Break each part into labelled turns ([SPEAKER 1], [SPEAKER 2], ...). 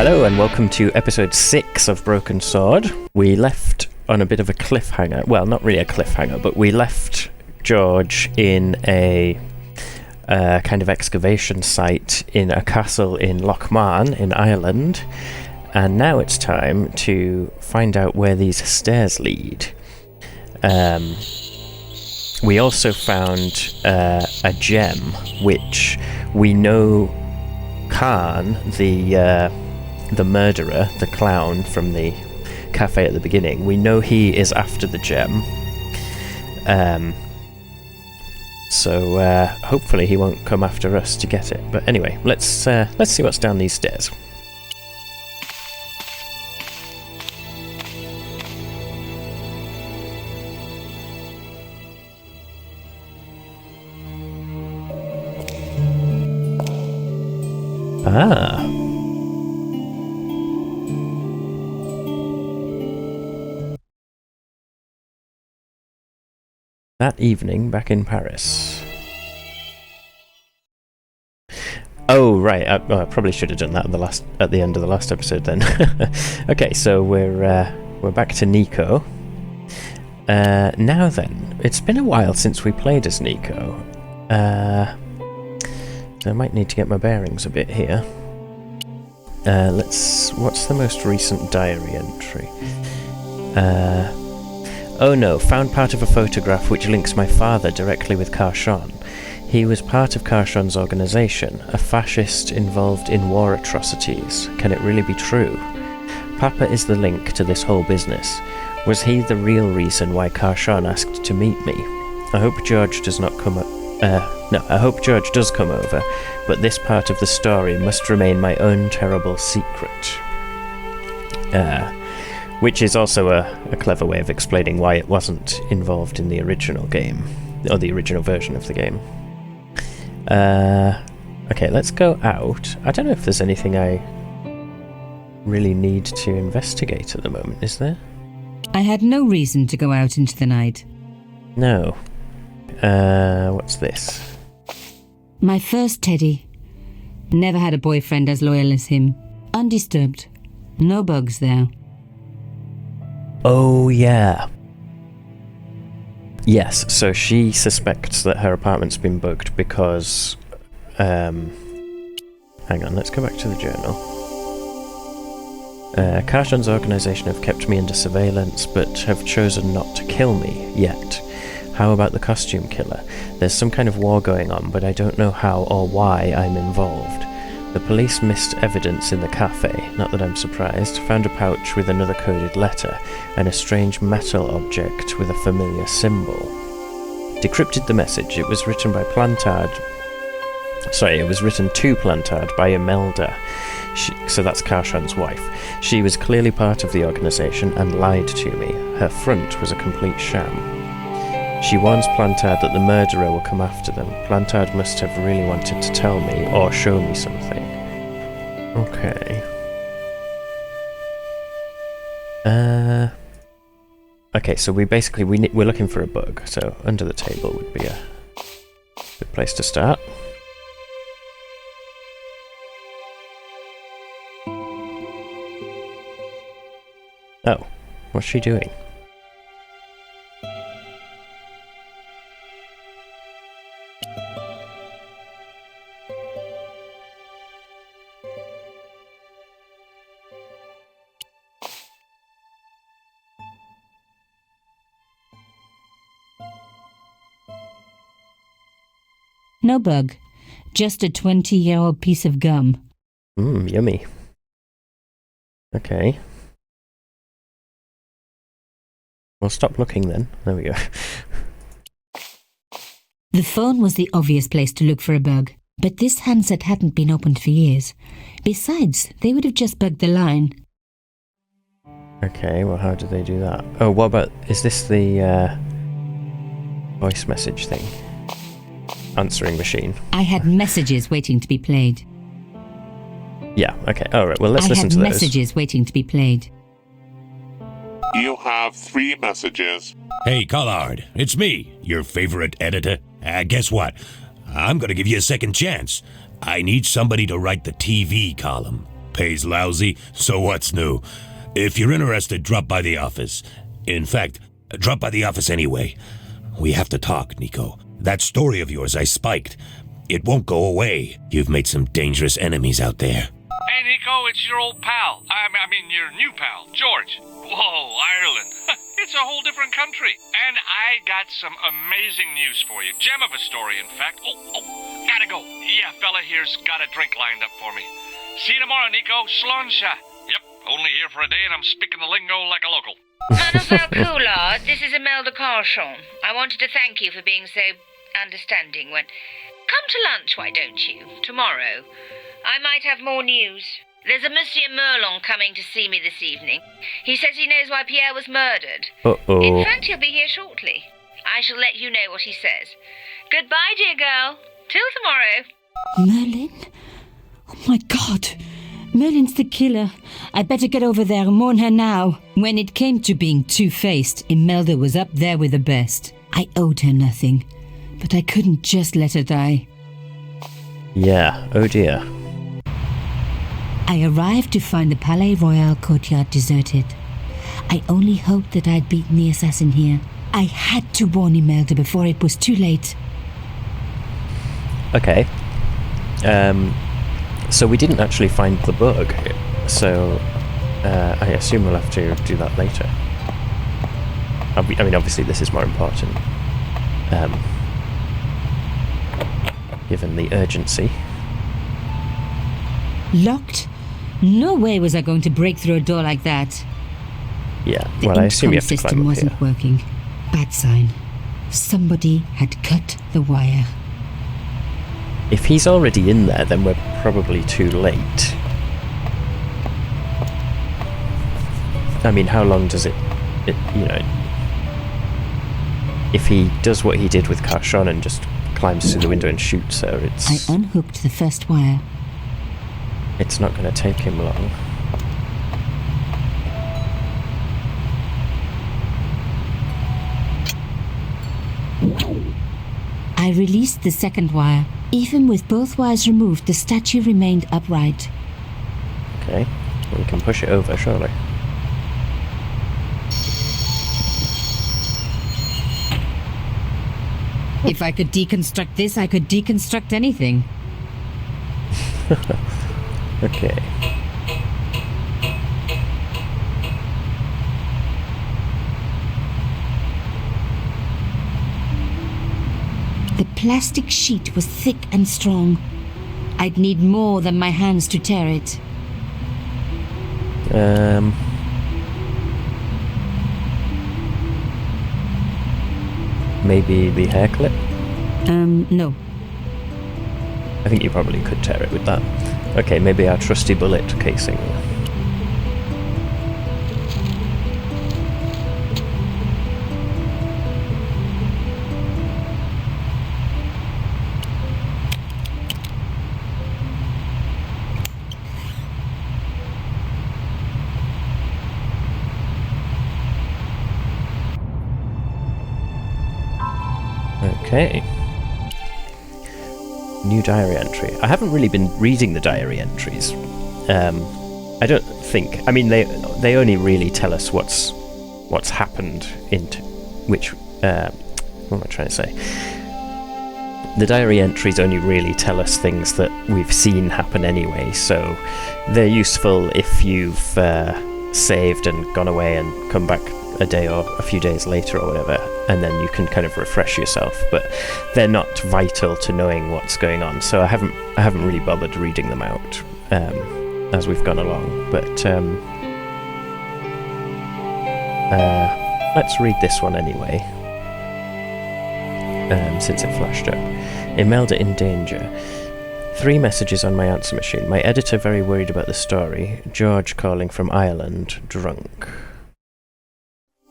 [SPEAKER 1] Hello and welcome to episode 6 of Broken Sword. We left on a bit of a cliffhanger. Well, not really a cliffhanger, but we left George in a kind of excavation site in a castle in Lochmarn in Ireland. And now it's time to find out where these stairs lead. We also found a gem, which we know Khan, the murderer, the clown from the cafe at the beginning, we know he is after the gem. So hopefully he won't come after us to get it. But anyway, let's see what's down these stairs. Ah. That evening back in Paris. Oh, right. I probably should have done that at the end of the last episode then. Okay, so we're back to Nico. Now then, it's been a while since we played as Nico. I might need to get my bearings a bit here. What's the most recent diary entry? Oh no, found part of a photograph which links my father directly with Carchon. He was part of Carchon's organisation, a fascist involved in war atrocities. Can it really be true? Papa is the link to this whole business. Was he the real reason why Carchon asked to meet me? I hope George does not come I hope George does come over, but this part of the story must remain my own terrible secret. Which is also a clever way of explaining why it wasn't involved in the original game, or the original version of the game. Okay, let's go out. I don't know if there's anything I really need to investigate at the moment, is there?
[SPEAKER 2] I had no reason to go out into the night.
[SPEAKER 1] No. What's this?
[SPEAKER 2] My first teddy. Never had a boyfriend as loyal as him. Undisturbed. No bugs there.
[SPEAKER 1] Oh, yeah. Yes, so she suspects that her apartment's been bugged because... hang on, let's go back to the journal. Carchon's organisation have kept me under surveillance, but have chosen not to kill me yet. How about the costume killer? There's some kind of war going on, but I don't know how or why I'm involved. The police missed evidence in the cafe, not that I'm surprised, found a pouch with another coded letter, and a strange metal object with a familiar symbol. Decrypted the message. It was written by it was written to Plantard by Imelda. So that's Carchon's wife. She was clearly part of the organisation and lied to me. Her front was a complete sham. She warns Plantard that the murderer will come after them. Plantard must have really wanted to tell me or show me something. Okay. Okay, so we're looking for a bug, so under the table would be a good place to start. Oh, what's she doing?
[SPEAKER 2] No bug. Just a 20-year-old piece of gum.
[SPEAKER 1] Yummy. Okay. Well, stop looking then. There we go.
[SPEAKER 2] The phone was the obvious place to look for a bug, but this handset hadn't been opened for years. Besides, they would have just bugged the line.
[SPEAKER 1] Okay, well, how do they do that? Oh, what about... Is this the voice message thing? Answering machine.
[SPEAKER 2] I had messages waiting to be played.
[SPEAKER 1] Yeah, okay. Alright, well, let's listen to those.
[SPEAKER 2] I had messages waiting to be played.
[SPEAKER 3] You have 3 messages.
[SPEAKER 4] Hey, Collard, it's me, your favorite editor. Guess what? I'm gonna give you a second chance. I need somebody to write the TV column. Pays lousy, so what's new? If you're interested, drop by the office. In fact, drop by the office anyway. We have to talk, Nico. That story of yours I spiked. It won't go away. You've made some dangerous enemies out there.
[SPEAKER 5] Hey, Nico, it's your old pal. I mean, your new pal, George. Whoa, Ireland. It's a whole different country. And I got some amazing news for you. Gem of a story, in fact. Oh, gotta go. Yeah, fella here's got a drink lined up for me. See you tomorrow, Nico. Slonsha. Yep, only here for a day and I'm speaking the lingo like a local.
[SPEAKER 6] Colonel Coulard, this is Imelda Carchon. I wanted to thank you for being so understanding when... Come to lunch, why don't you? Tomorrow. I might have more news. There's a Monsieur Merlon coming to see me this evening. He says he knows why Pierre was murdered.
[SPEAKER 1] Uh-oh.
[SPEAKER 6] In fact, he'll be here shortly. I shall let you know what he says. Goodbye, dear girl. Till tomorrow.
[SPEAKER 2] Merlin? Oh my God! Merlin's the killer. I better get over there and warn her now. When it came to being two-faced, Imelda was up there with the best. I owed her nothing, but I couldn't just let her die.
[SPEAKER 1] Yeah, oh dear.
[SPEAKER 2] I arrived to find the Palais Royal courtyard deserted. I only hoped that I'd beaten the assassin here. I had to warn Imelda before it was too late.
[SPEAKER 1] Okay. So we didn't actually find the bug, so I assume we'll have to do that later. I mean, obviously this is more important, given the urgency.
[SPEAKER 2] Locked? No way was I going to break through a door like that.
[SPEAKER 1] Yeah, well, I assume you have to
[SPEAKER 2] system
[SPEAKER 1] climb up
[SPEAKER 2] wasn't
[SPEAKER 1] here.
[SPEAKER 2] working. Bad sign. Somebody had cut the wire.
[SPEAKER 1] If he's already in there, then we're probably too late. I mean, how long does it you know... If he does what he did with Carchon and just climbs through the window and shoots her,
[SPEAKER 2] I unhooked the first wire.
[SPEAKER 1] it's not going to take him long.
[SPEAKER 2] I released the second wire. Even with both wires removed, the statue remained upright.
[SPEAKER 1] Okay, we can push it over, surely.
[SPEAKER 2] If I could deconstruct this, I could deconstruct anything.
[SPEAKER 1] Okay.
[SPEAKER 2] The plastic sheet was thick and strong. I'd need more than my hands to tear it.
[SPEAKER 1] Maybe the hair clip?
[SPEAKER 2] No.
[SPEAKER 1] I think you probably could tear it with that. Okay, maybe our trusty bullet casing. Okay. New diary entry. I haven't really been reading the diary entries. I don't think... I mean, they only really tell us what's happened into... Which... what am I trying to say? The diary entries only really tell us things that we've seen happen anyway, so they're useful if you've saved and gone away and come back a day or a few days later or whatever, and then you can kind of refresh yourself, but they're not vital to knowing what's going on, so I haven't really bothered reading them out as we've gone along, but let's read this one anyway, since it flashed up. Imelda in danger. 3 messages on my answer machine. My editor very worried about the story. George calling from Ireland, drunk.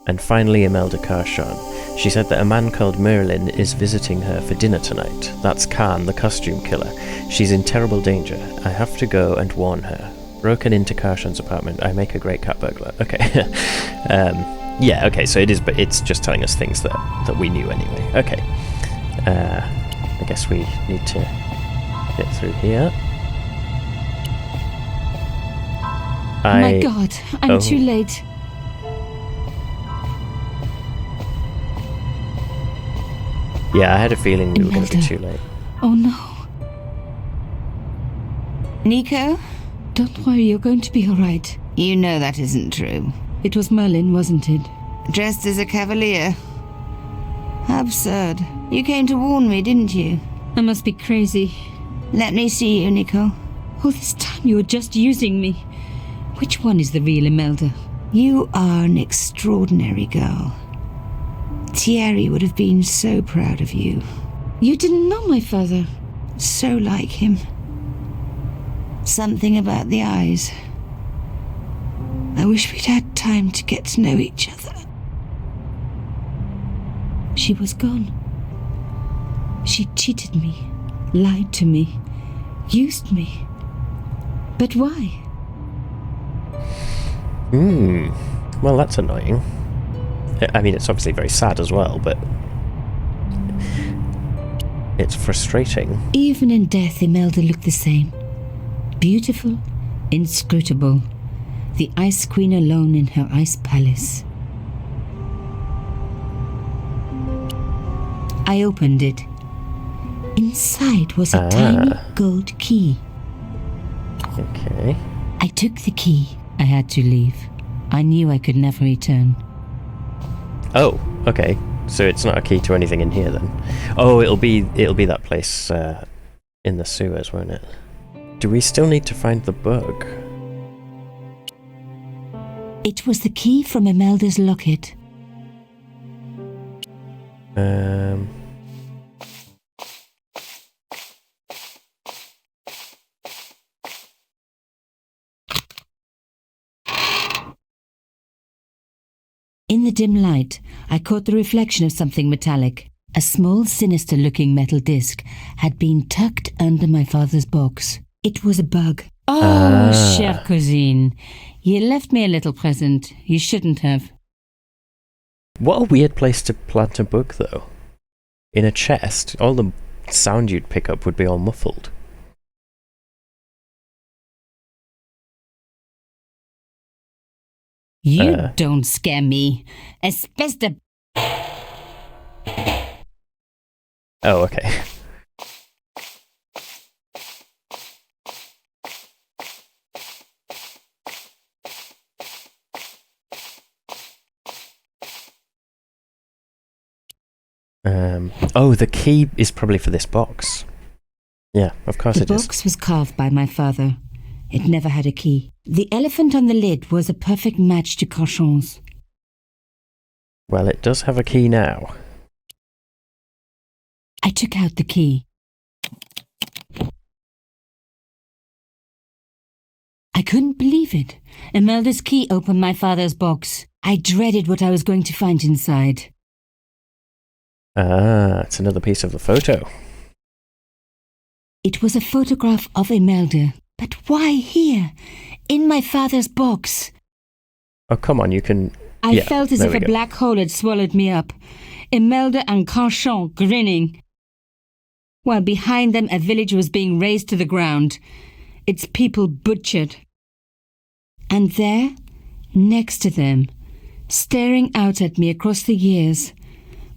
[SPEAKER 1] And finally Imelda Carchon. She said that a man called Merlin is visiting her for dinner tonight. That's Khan, the costume killer. She's in terrible danger. I have to go and warn her. Broken into Carchon's apartment. I make a great cat burglar. Okay. Yeah, okay, so it is, but it's just telling us things that we knew anyway. Okay. I guess we need to get through here.
[SPEAKER 2] My God, I'm
[SPEAKER 1] Oh.
[SPEAKER 2] too late.
[SPEAKER 1] Yeah, I had a feeling we were going to be
[SPEAKER 2] Imelda.
[SPEAKER 1] too late.
[SPEAKER 2] Oh no. Nico? Don't worry, you're going to be alright.
[SPEAKER 7] You know that isn't true.
[SPEAKER 2] It was Merlin, wasn't it?
[SPEAKER 7] Dressed as a cavalier. How absurd. You came to warn me, didn't you?
[SPEAKER 2] I must be crazy.
[SPEAKER 7] Let me see you, Nico.
[SPEAKER 2] All this time you were just using me. Which one is the real Imelda?
[SPEAKER 7] You are an extraordinary girl. Thierry would have been so proud of you.
[SPEAKER 2] You didn't know my father.
[SPEAKER 7] So like him. Something about the eyes. I wish we'd had time to get to know each other.
[SPEAKER 2] She was gone. She cheated me, lied to me, used me. But why?
[SPEAKER 1] Well, that's annoying. I mean, it's obviously very sad as well, but it's frustrating.
[SPEAKER 2] Even in death, Imelda looked the same. Beautiful, inscrutable. The Ice Queen alone in her ice palace. I opened it. Inside was a tiny gold key.
[SPEAKER 1] Okay.
[SPEAKER 2] I took the key. I had to leave. I knew I could never return.
[SPEAKER 1] Oh, okay. So it's not a key to anything in here then. Oh, it'll be that place in the sewers, won't it? Do we still need to find the book?
[SPEAKER 2] It was the key from Imelda's locket. In the dim light, I caught the reflection of something metallic. A small, sinister-looking metal disc had been tucked under my father's box. It was a bug. Oh, chère cousine. You left me a little present. You shouldn't have.
[SPEAKER 1] What a weird place to plant a book, though. In a chest, all the sound you'd pick up would be all muffled.
[SPEAKER 2] You don't scare me. Espèce de...
[SPEAKER 1] Oh, okay. Oh, the key is probably for this box. Yeah, of course it is.
[SPEAKER 2] The box was carved by my father. It never had a key. The elephant on the lid was a perfect match to Carchon's.
[SPEAKER 1] Well, it does have a key now.
[SPEAKER 2] I took out the key. I couldn't believe it. Imelda's key opened my father's box. I dreaded what I was going to find inside.
[SPEAKER 1] Ah, it's another piece of the photo.
[SPEAKER 2] It was a photograph of Imelda. But why here? In my father's box?
[SPEAKER 1] Oh, come on, you can...
[SPEAKER 2] I felt as if a black hole had swallowed me up. Imelda and Carchon grinning. While behind them a village was being razed to the ground. Its people butchered. And there, next to them, staring out at me across the years,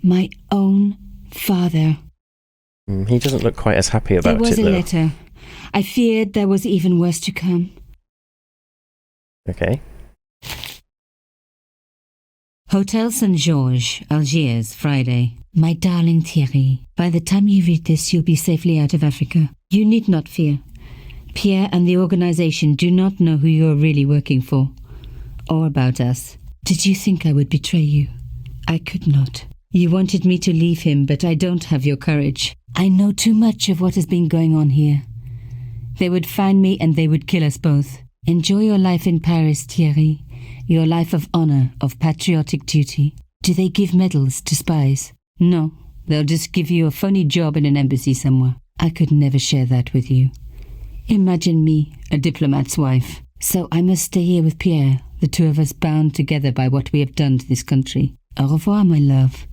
[SPEAKER 2] my own father.
[SPEAKER 1] He doesn't look quite as happy about it, though.
[SPEAKER 2] There was a letter. I feared there was even worse to come.
[SPEAKER 1] Okay.
[SPEAKER 2] Hotel St. George, Algiers, Friday. My darling Thierry, by the time you read this, you'll be safely out of Africa. You need not fear. Pierre and the organization do not know who you're really working for, or about us. Did you think I would betray you? I could not. You wanted me to leave him, but I don't have your courage. I know too much of what has been going on here. They would find me and they would kill us both. Enjoy your life in Paris, Thierry. Your life of honor, of patriotic duty. Do they give medals to spies? No, they'll just give you a funny job in an embassy somewhere. I could never share that with you. Imagine me, a diplomat's wife. So I must stay here with Pierre, the two of us bound together by what we have done to this country. Au revoir, my love.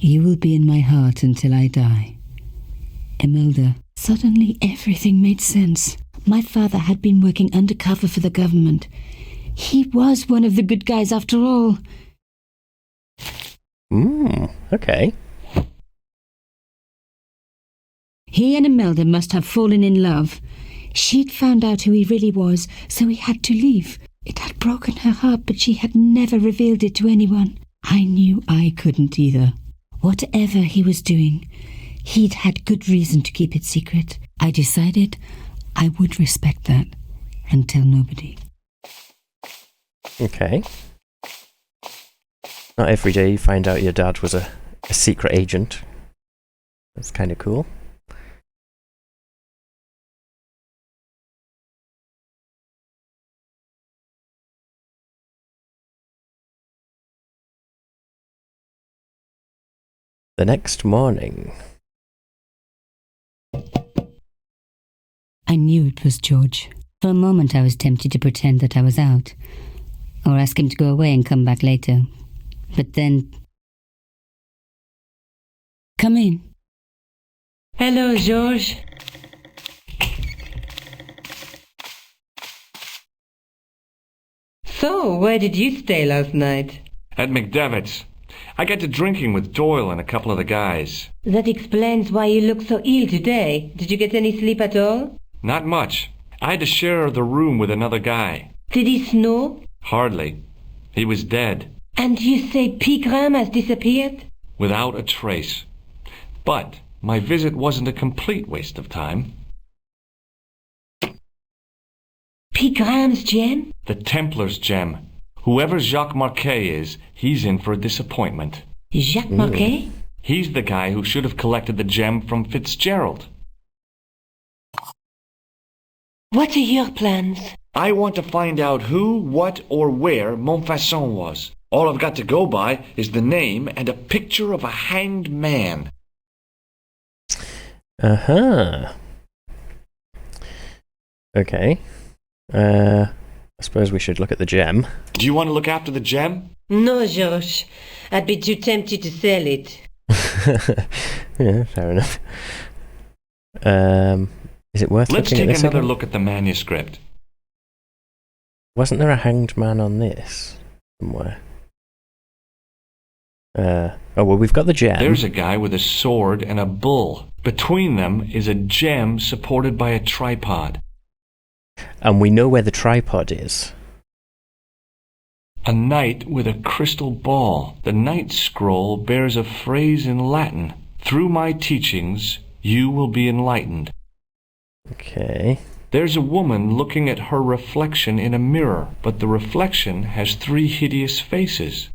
[SPEAKER 2] You will be in my heart until I die. Imelda. Suddenly everything made sense. My father had been working undercover for the government. He was one of the good guys after all.
[SPEAKER 1] Okay.
[SPEAKER 2] He and Imelda must have fallen in love. She'd found out who he really was, so he had to leave. It had broken her heart, but she had never revealed it to anyone. I knew I couldn't either. Whatever he was doing, he'd had good reason to keep it secret. I decided I would respect that and tell nobody.
[SPEAKER 1] Okay. Not every day you find out your dad was a secret agent. That's kind of cool. The next morning.
[SPEAKER 2] I knew it was George. For a moment I was tempted to pretend that I was out, or ask him to go away and come back later. But then... Come in.
[SPEAKER 8] Hello, George. So, where did you stay last night?
[SPEAKER 5] At McDevitt's. I got to drinking with Doyle and a couple of the guys.
[SPEAKER 8] That explains why you look so ill today. Did you get any sleep at all?
[SPEAKER 5] Not much. I had to share the room with another guy.
[SPEAKER 8] Did he snore?
[SPEAKER 5] Hardly. He was dead.
[SPEAKER 8] And you say Pigram has disappeared?
[SPEAKER 5] Without a trace. But my visit wasn't a complete waste of time.
[SPEAKER 8] Pigram's gem?
[SPEAKER 5] The Templars' gem. Whoever Jacques Marquet is, he's in for a disappointment.
[SPEAKER 8] Jacques Marquet?
[SPEAKER 5] He's the guy who should have collected the gem from Fitzgerald.
[SPEAKER 8] What are your plans?
[SPEAKER 5] I want to find out who, what, or where Montfaucon was. All I've got to go by is the name and a picture of a hanged man.
[SPEAKER 1] Uh-huh. Okay. I suppose we should look at the gem.
[SPEAKER 5] Do you want to look after the gem?
[SPEAKER 8] No, George. I'd be too tempted to sell it.
[SPEAKER 1] Yeah, fair enough. Is it worth
[SPEAKER 5] Let's
[SPEAKER 1] looking at
[SPEAKER 5] take
[SPEAKER 1] this
[SPEAKER 5] another
[SPEAKER 1] again?
[SPEAKER 5] look at the manuscript.
[SPEAKER 1] Wasn't there a hanged man on this somewhere? Oh, well, we've got the gem.
[SPEAKER 5] There's a guy with a sword and a bull. Between them is a gem supported by a tripod.
[SPEAKER 1] And we know where the tripod is.
[SPEAKER 5] A knight with a crystal ball. The knight scroll bears a phrase in Latin. Through my teachings, you will be enlightened.
[SPEAKER 1] Okay.
[SPEAKER 5] There's a woman looking at her reflection in a mirror, but the reflection has 3 hideous faces.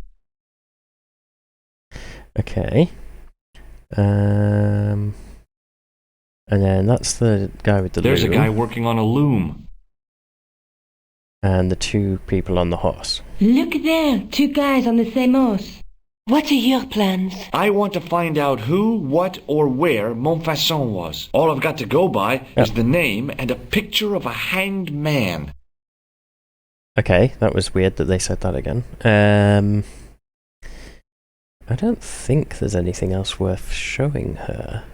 [SPEAKER 1] Okay. And then that's the guy with the
[SPEAKER 5] There's
[SPEAKER 1] loom.
[SPEAKER 5] a guy working on a loom.
[SPEAKER 1] And the 2 people on the horse.
[SPEAKER 8] Look there, 2 guys on the same horse. What are your plans?
[SPEAKER 5] I want to find out who, what, or where Montfaucon was. All I've got to go by is the name and a picture of a hanged man.
[SPEAKER 1] Okay, that was weird that they said that again. I don't think there's anything else worth showing her.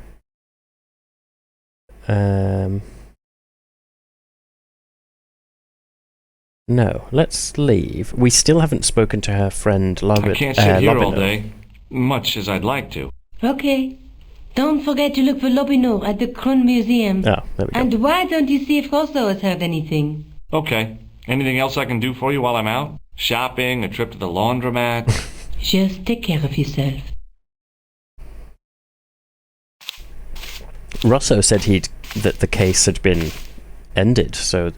[SPEAKER 1] No, let's leave. We still haven't spoken to her friend
[SPEAKER 5] I can't sit here all day, much as I'd like to.
[SPEAKER 8] Okay. Don't forget to look for Lobinot at the Kron Museum.
[SPEAKER 1] Oh, there we go.
[SPEAKER 8] And why don't you see if Rosso has heard anything?
[SPEAKER 5] Okay. Anything else I can do for you while I'm out? Shopping, a trip to the laundromat?
[SPEAKER 8] Just take care of yourself.
[SPEAKER 1] Rosso said that the case had been ended, so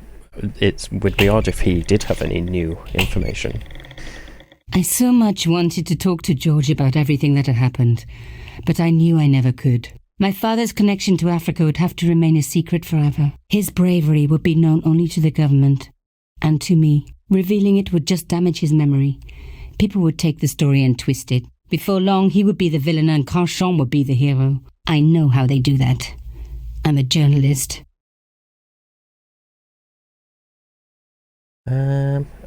[SPEAKER 1] it would be odd if he did have any new information.
[SPEAKER 2] I so much wanted to talk to George about everything that had happened, but I knew I never could. My father's connection to Africa would have to remain a secret forever. His bravery would be known only to the government and to me. Revealing it would just damage his memory. People would take the story and twist it. Before long, he would be the villain and Carchon would be the hero. I know how they do that. I'm a journalist.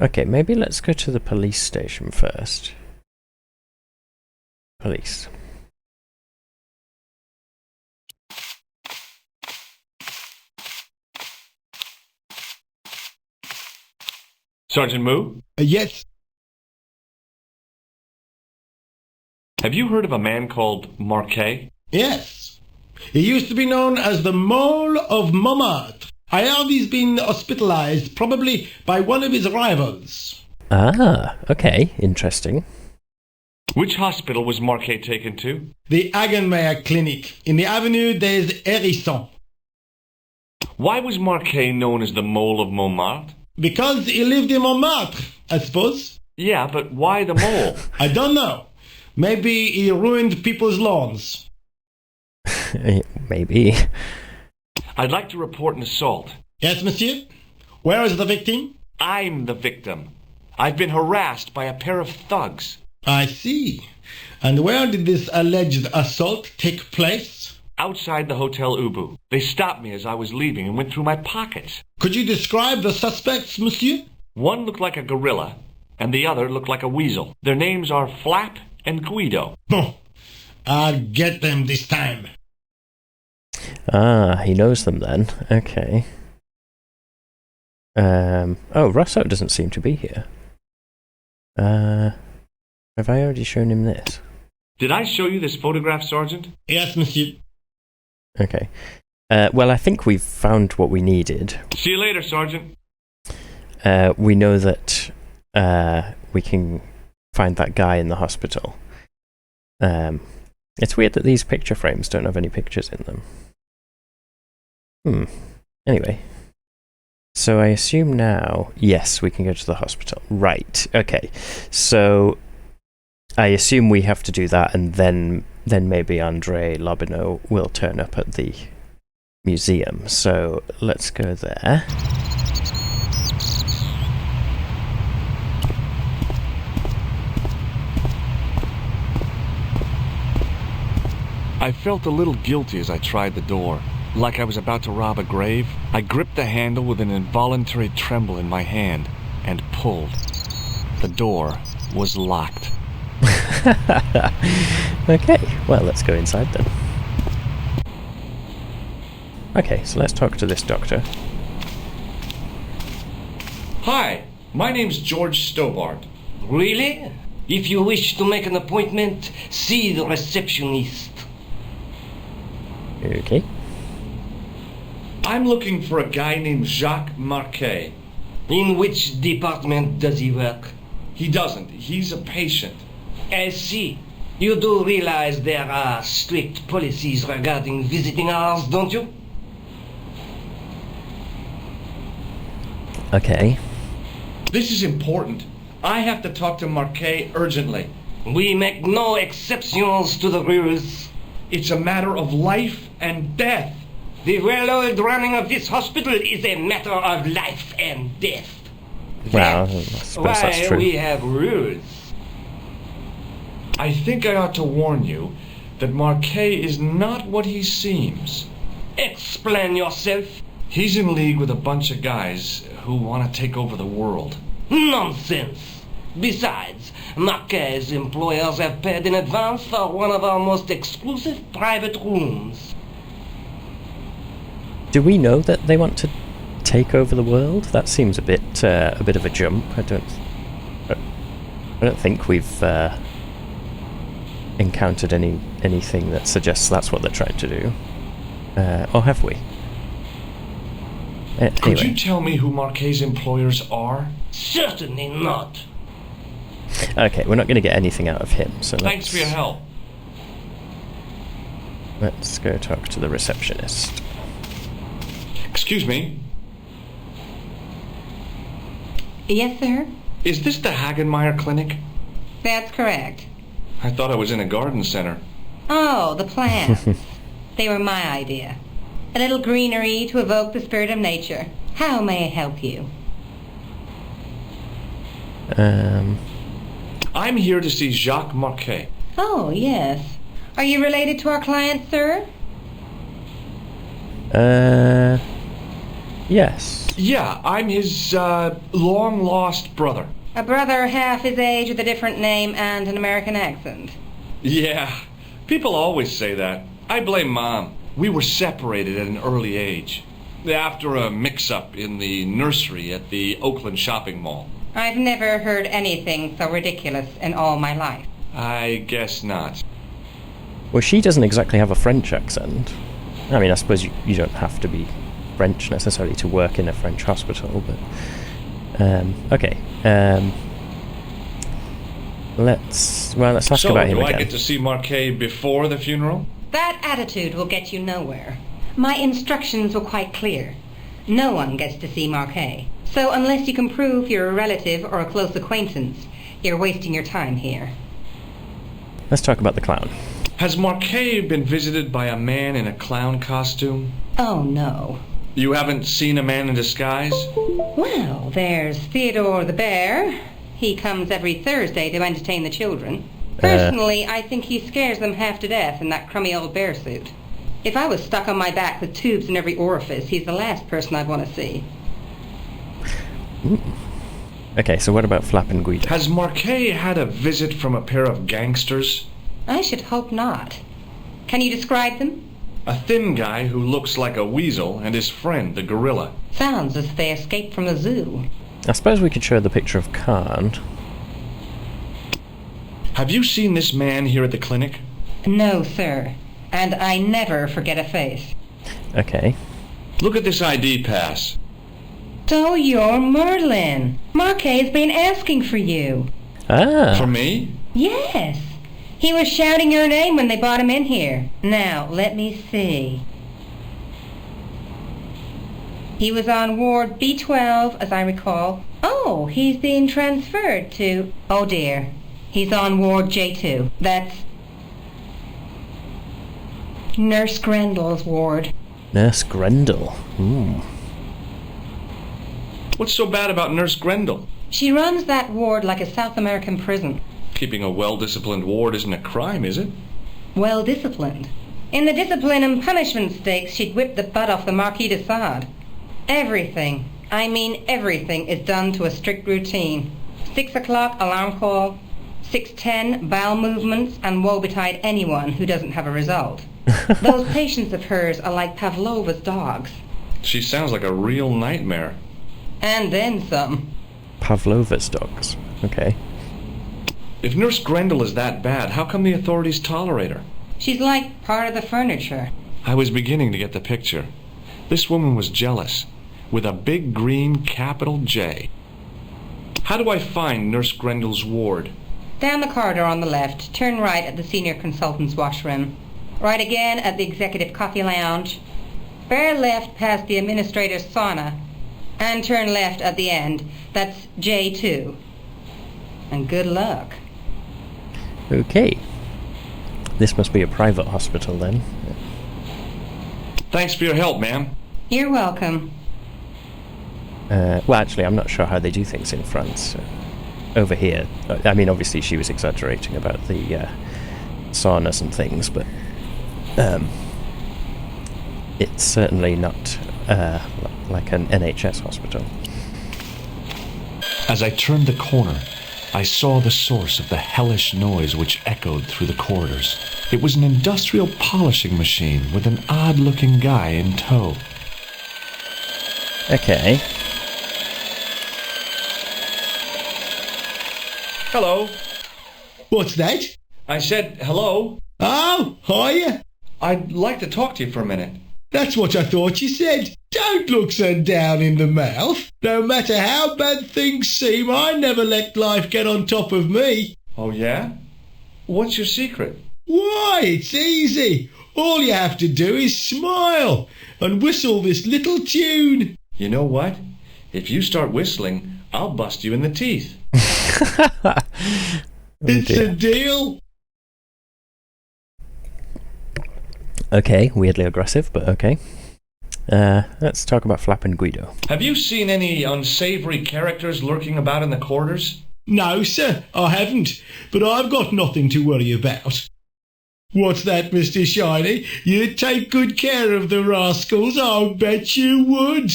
[SPEAKER 1] Okay, maybe let's go to the police station first. Police.
[SPEAKER 5] Sergeant Moo?
[SPEAKER 9] Yes.
[SPEAKER 5] Have you heard of a man called Marquet?
[SPEAKER 9] Yes. He used to be known as the Mole of Montmartre. I heard he's been hospitalized, probably by one of his rivals.
[SPEAKER 1] Ah, okay, interesting.
[SPEAKER 5] Which hospital was Marquet taken to?
[SPEAKER 9] The Hagenmeyer Clinic, in the Avenue des Hérissons.
[SPEAKER 5] Why was Marquet known as the Mole of Montmartre?
[SPEAKER 9] Because he lived in Montmartre, I suppose.
[SPEAKER 5] Yeah, but why the mole?
[SPEAKER 9] I don't know. Maybe he ruined people's lawns.
[SPEAKER 1] Maybe.
[SPEAKER 5] I'd like to report an assault.
[SPEAKER 9] Yes, monsieur? Where is the victim?
[SPEAKER 5] I'm the victim. I've been harassed by a pair of thugs.
[SPEAKER 9] I see. And where did this alleged assault take place?
[SPEAKER 5] Outside the Hotel Ubu. They stopped me as I was leaving and went through my pockets.
[SPEAKER 9] Could you describe the suspects, monsieur?
[SPEAKER 5] One looked like a gorilla, and the other looked like a weasel. Their names are Flap and Guido.
[SPEAKER 9] Bon. I'll get them this time.
[SPEAKER 1] Ah, he knows them then. Okay. Oh, Rosso doesn't seem to be here. Have I already shown him this?
[SPEAKER 5] Did I show you this photograph, Sergeant?
[SPEAKER 9] Yes, monsieur.
[SPEAKER 1] Okay. Well, I think we've found what we needed.
[SPEAKER 5] See you later, Sergeant.
[SPEAKER 1] We know that we can find that guy in the hospital. It's weird that these picture frames don't have any pictures in them. Anyway. So I assume now, yes, we can go to the hospital. Right, okay. So I assume we have to do that, and then maybe Andre Lobineau will turn up at the museum. So let's go there.
[SPEAKER 5] I felt a little guilty as I tried the door. Like I was about to rob a grave, I gripped the handle with an involuntary tremble in my hand and pulled. The door was locked.
[SPEAKER 1] Okay, well, let's go inside then. Okay, so let's talk to this doctor.
[SPEAKER 5] Hi, my name's Georg Stobbart.
[SPEAKER 8] Really? If you wish to make an appointment, see the receptionist.
[SPEAKER 1] Okay.
[SPEAKER 5] I'm looking for a guy named Jacques Marquet.
[SPEAKER 8] In which department does he work?
[SPEAKER 5] He doesn't. He's a patient.
[SPEAKER 8] I see. You do realize there are strict policies regarding visiting hours, don't you?
[SPEAKER 1] Okay.
[SPEAKER 5] This is important. I have to talk to Marquet urgently.
[SPEAKER 8] We make no exceptions to the rules.
[SPEAKER 5] It's a matter of life and death.
[SPEAKER 8] The well-oiled running of this hospital is a matter of life and death.
[SPEAKER 1] Well, I suppose
[SPEAKER 8] why
[SPEAKER 1] that's true.
[SPEAKER 8] we have rules.
[SPEAKER 5] I think I ought to warn you that Marquet is not what he seems.
[SPEAKER 8] Explain yourself.
[SPEAKER 5] He's in league with a bunch of guys who want to take over the world.
[SPEAKER 8] Nonsense. Besides, Marquet's employers have paid in advance for one of our most exclusive private rooms.
[SPEAKER 1] Do we know that they want to take over the world? That seems a bit of a jump. I don't think we've encountered anything that suggests that's what they're trying to do. Or have we?
[SPEAKER 5] Could
[SPEAKER 1] Anyway.
[SPEAKER 5] you tell me who Marquet's employers are?
[SPEAKER 8] Certainly not.
[SPEAKER 1] Okay, we're not going to get anything out of him, so
[SPEAKER 5] Thanks for your help.
[SPEAKER 1] Let's go talk to the receptionist.
[SPEAKER 5] Excuse me.
[SPEAKER 10] Yes, sir?
[SPEAKER 5] Is this the Hagenmeyer Clinic?
[SPEAKER 10] That's correct.
[SPEAKER 5] I thought I was in a garden center.
[SPEAKER 10] Oh, the plants. They were my idea. A little greenery to evoke the spirit of nature. How may I help you?
[SPEAKER 5] I'm here to see Jacques Marquet.
[SPEAKER 10] Oh, yes. Are you related to our client, sir?
[SPEAKER 1] Yes.
[SPEAKER 5] Yeah, I'm his long-lost brother.
[SPEAKER 10] A brother half his age with a different name and an American accent.
[SPEAKER 5] Yeah, people always say that. I blame Mom. We were separated at an early age. After a mix-up in the nursery at the Oakland shopping mall.
[SPEAKER 10] I've never heard anything so ridiculous in all my life.
[SPEAKER 5] I guess not.
[SPEAKER 1] Well, she doesn't exactly have a French accent. I mean, I suppose you don't have to be French necessarily to work in a French hospital, but... okay. Let's ask about him again.
[SPEAKER 5] So, do I get to see Marquet before the funeral?
[SPEAKER 10] That attitude will get you nowhere. My instructions were quite clear. No one gets to see Marquet. So unless you can prove you're a relative or a close acquaintance, you're wasting your time here.
[SPEAKER 1] Let's talk about the clown.
[SPEAKER 5] Has Marquet been visited by a man in a clown costume?
[SPEAKER 10] Oh, no.
[SPEAKER 5] You haven't seen a man in disguise?
[SPEAKER 10] Well, there's Theodore the Bear. He comes every Thursday to entertain the children. Personally, I think he scares them half to death in that crummy old bear suit. If I was stuck on my back with tubes in every orifice, he's the last person I'd want to see.
[SPEAKER 1] Ooh. Okay, so what about Flap and Guido?
[SPEAKER 5] Has Marquet had a visit from a pair of gangsters?
[SPEAKER 10] I should hope not. Can you describe them?
[SPEAKER 5] A thin guy who looks like a weasel and his friend, the gorilla.
[SPEAKER 10] Sounds as if they escaped from a zoo.
[SPEAKER 1] I suppose we could show the picture of Khan.
[SPEAKER 5] Have you seen this man here at the clinic?
[SPEAKER 10] No, sir. And I never forget a face.
[SPEAKER 1] Okay.
[SPEAKER 5] Look at this ID pass.
[SPEAKER 10] So you're Merlin. Marquet's been asking for you.
[SPEAKER 1] Ah.
[SPEAKER 5] For me?
[SPEAKER 10] Yes. He was shouting your name when they brought him in here. Now, let me see. He was on Ward B12, as I recall. Oh, he's being transferred to... Oh, dear. He's on Ward J2. That's... Nurse Grendel's ward.
[SPEAKER 1] Nurse Grendel. Ooh.
[SPEAKER 5] What's so bad about Nurse Grendel?
[SPEAKER 10] She runs that ward like a South American prison.
[SPEAKER 5] Keeping a well-disciplined ward isn't a crime, is it?
[SPEAKER 10] Well-disciplined. In the discipline and punishment stakes, she'd whip the butt off the Marquis de Sade. Everything, I mean everything, is done to a strict routine. 6 o'clock alarm call, 6:10 bowel movements, and woe betide anyone who doesn't have a result. Those patients of hers are like Pavlova's dogs.
[SPEAKER 5] She sounds like a real nightmare.
[SPEAKER 10] And then some.
[SPEAKER 1] Pavlova's dogs. Okay.
[SPEAKER 5] If Nurse Grendel is that bad, how come the authorities tolerate her?
[SPEAKER 10] She's like part of the furniture.
[SPEAKER 5] I was beginning to get the picture. This woman was jealous, with a big green capital J. How do I find Nurse Grendel's ward?
[SPEAKER 10] Down the corridor on the left, turn right at the senior consultant's washroom. Right again at the executive coffee lounge. Bear left past the administrator's sauna. And turn left at the end. That's J2. And good luck.
[SPEAKER 1] Okay. This must be a private hospital then.
[SPEAKER 5] Thanks for your help, ma'am.
[SPEAKER 10] You're welcome.
[SPEAKER 1] Well, actually, I'm not sure how they do things in France. Over here, I mean, obviously she was exaggerating about the saunas and things, but it's certainly not like an NHS hospital.
[SPEAKER 11] As I turned the corner, I saw the source of the hellish noise which echoed through the corridors. It was an industrial polishing machine with an odd-looking guy in tow.
[SPEAKER 1] Okay.
[SPEAKER 5] Hello.
[SPEAKER 9] What's that?
[SPEAKER 5] I said hello.
[SPEAKER 9] Oh, hiya.
[SPEAKER 5] I'd like to talk to you for a minute.
[SPEAKER 9] That's what I thought you said. Don't look so down in the mouth. No matter how bad things seem, I never let life get on top of me.
[SPEAKER 5] Oh, yeah? What's your secret?
[SPEAKER 9] Why, it's easy. All you have to do is smile and whistle this little tune.
[SPEAKER 5] You know what? If you start whistling, I'll bust you in the teeth.
[SPEAKER 9] It's a deal.
[SPEAKER 1] Okay, weirdly aggressive, but okay. Let's talk about Flap and Guido.
[SPEAKER 5] Have you seen any unsavory characters lurking about in the corridors?
[SPEAKER 9] No, sir, I haven't, but I've got nothing to worry about. What's that, Mr. Shiny? You'd take good care of the rascals, I'll bet you would.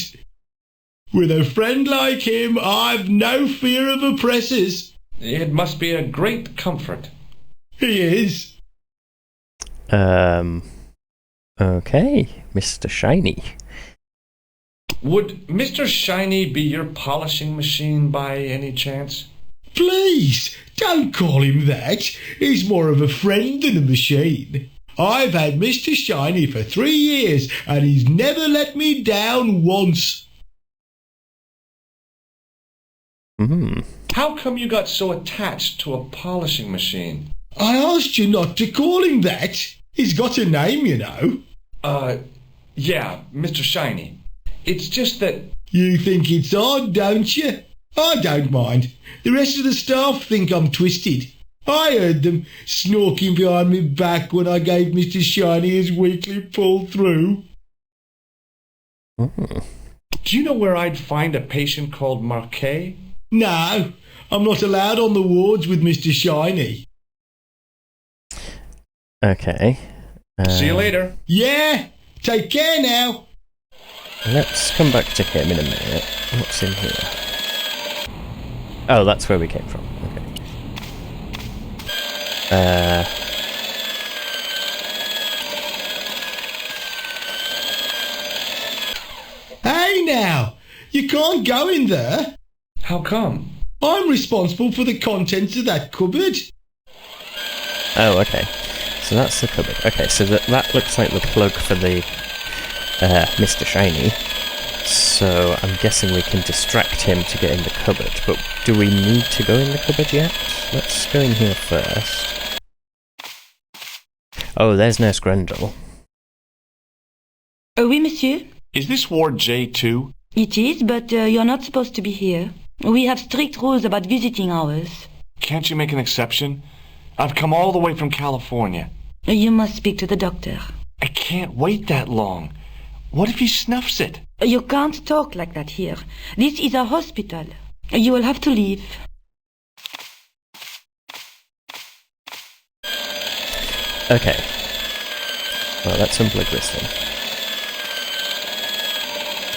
[SPEAKER 9] With a friend like him, I've no fear of oppressors.
[SPEAKER 5] It must be a great comfort.
[SPEAKER 9] He is.
[SPEAKER 1] Okay, Mr. Shiny.
[SPEAKER 11] Would Mr. Shiny be your polishing machine by any chance?
[SPEAKER 9] Please, don't call him that. He's more of a friend than a machine. I've had Mr. Shiny for 3 years, and he's never let me down once.
[SPEAKER 11] How come you got so attached to a polishing machine?
[SPEAKER 9] I asked you not to call him that. He's got a name, you know.
[SPEAKER 11] Yeah, Mr. Shiny. It's just that...
[SPEAKER 9] You think it's odd, don't you? I don't mind. The rest of the staff think I'm twisted. I heard them snorking behind me back when I gave Mr. Shiny his weekly pull-through.
[SPEAKER 11] Do you know where I'd find a patient called Marquet?
[SPEAKER 9] No, I'm not allowed on the wards with Mr. Shiny.
[SPEAKER 1] Okay.
[SPEAKER 11] See you later.
[SPEAKER 9] Yeah, take care now.
[SPEAKER 1] Let's come back to him in a minute. What's in here? Oh, that's where we came from. Okay.
[SPEAKER 9] Hey now, you can't go in there.
[SPEAKER 11] How come?
[SPEAKER 9] I'm responsible for the contents of that cupboard.
[SPEAKER 1] Oh, okay. So that's the cupboard. Okay, so that looks like the plug for the Mr. Shiny. So I'm guessing we can distract him to get in the cupboard. But do we need to go in the cupboard yet? Let's go in here first. Oh, there's Nurse Grendel.
[SPEAKER 12] Oui, monsieur.
[SPEAKER 11] Is this Ward J2?
[SPEAKER 12] It is, but you're not supposed to be here. We have strict rules about visiting hours.
[SPEAKER 11] Can't you make an exception? I've come all the way from California.
[SPEAKER 12] You must speak to the doctor.
[SPEAKER 11] I can't wait that long. What if he snuffs it?
[SPEAKER 12] You can't talk like that here. This is a hospital. You will have to leave.
[SPEAKER 1] Okay. Well, let's unplug this thing.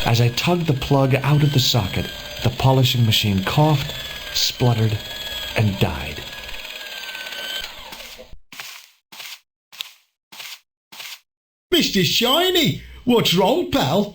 [SPEAKER 11] As I tugged the plug out of the socket, the polishing machine coughed, spluttered, and died.
[SPEAKER 9] Mr. Shiny, what's wrong, pal?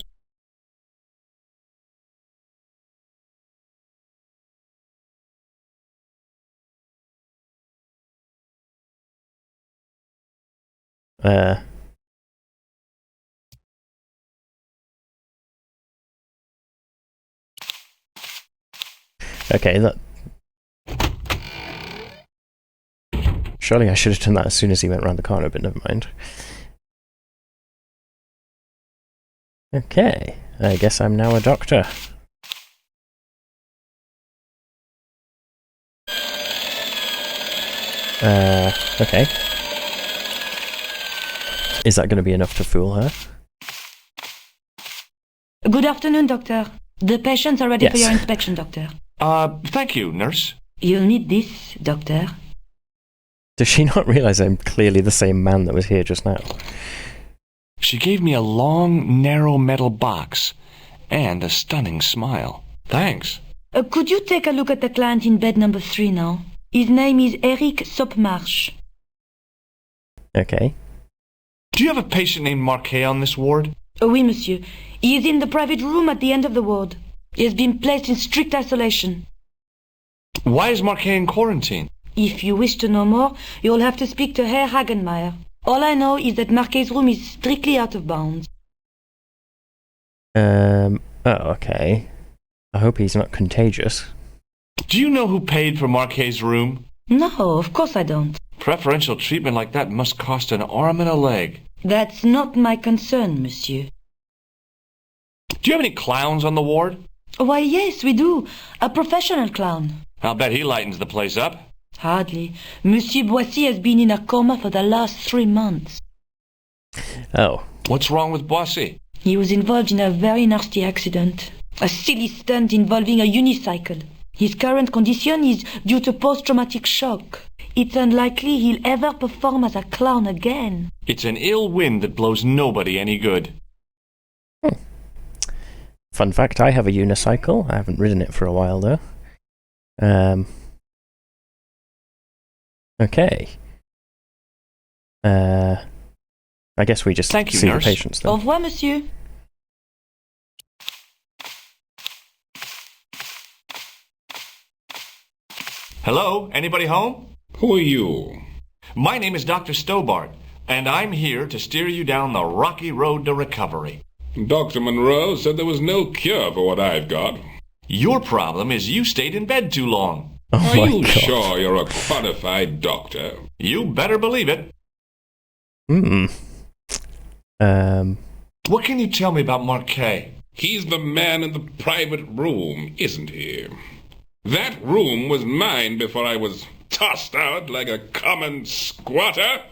[SPEAKER 1] Okay, that... Surely I should have done that as soon as he went round the corner, but never mind. Okay, I guess I'm now a doctor. Okay. Is that going to be enough to fool her?
[SPEAKER 12] Good afternoon, doctor. The patients are ready
[SPEAKER 1] Yes.
[SPEAKER 12] for your inspection, doctor.
[SPEAKER 11] Thank you, nurse.
[SPEAKER 12] You'll need this, doctor.
[SPEAKER 1] Does she not realise I'm clearly the same man that was here just now?
[SPEAKER 11] She gave me a long, narrow metal box and a stunning smile. Thanks.
[SPEAKER 12] Could you take a look at the client in bed number 3 now? His name is Eric Sopmarsh.
[SPEAKER 1] Okay.
[SPEAKER 11] Do you have a patient named Marquet on this ward?
[SPEAKER 12] Oui, monsieur. He is in the private room at the end of the ward. He has been placed in strict isolation.
[SPEAKER 11] Why is Marquet in quarantine?
[SPEAKER 12] If you wish to know more, you'll have to speak to Herr Hagenmeier. All I know is that Marquet's room is strictly out of bounds.
[SPEAKER 1] Oh, okay. I hope he's not contagious.
[SPEAKER 11] Do you know who paid for Marquet's room?
[SPEAKER 12] No, of course I don't.
[SPEAKER 11] Preferential treatment like that must cost an arm and a leg.
[SPEAKER 12] That's not my concern, monsieur.
[SPEAKER 11] Do you have any clowns on the ward?
[SPEAKER 12] Why, yes, we do. A professional clown.
[SPEAKER 11] I'll bet he lightens the place up.
[SPEAKER 12] Hardly. Monsieur Boissy has been in a coma for the last 3 months.
[SPEAKER 1] Oh.
[SPEAKER 11] What's wrong with Boissy?
[SPEAKER 12] He was involved in a very nasty accident. A silly stunt involving a unicycle. His current condition is due to post-traumatic shock. It's unlikely he'll ever perform as a clown again.
[SPEAKER 11] It's an ill wind that blows nobody any good.
[SPEAKER 1] Fun fact, I have a unicycle. I haven't ridden it for a while, though. Okay. I guess we just
[SPEAKER 11] Thank you,
[SPEAKER 1] see
[SPEAKER 11] nurse.
[SPEAKER 1] the patients then.
[SPEAKER 12] Au revoir, monsieur.
[SPEAKER 13] Hello? Anybody home?
[SPEAKER 14] Who are you?
[SPEAKER 13] My name is Dr. Stobbart, and I'm here to steer you down the rocky road to recovery.
[SPEAKER 14] Dr. Monroe said there was no cure for what I've got.
[SPEAKER 13] Your problem is you stayed in bed too long.
[SPEAKER 14] Are you sure you're a qualified doctor?
[SPEAKER 13] You better believe it. What can you tell me about Marquet?
[SPEAKER 14] He's the man in the private room, isn't he? That room was mine before I was tossed out like a common squatter.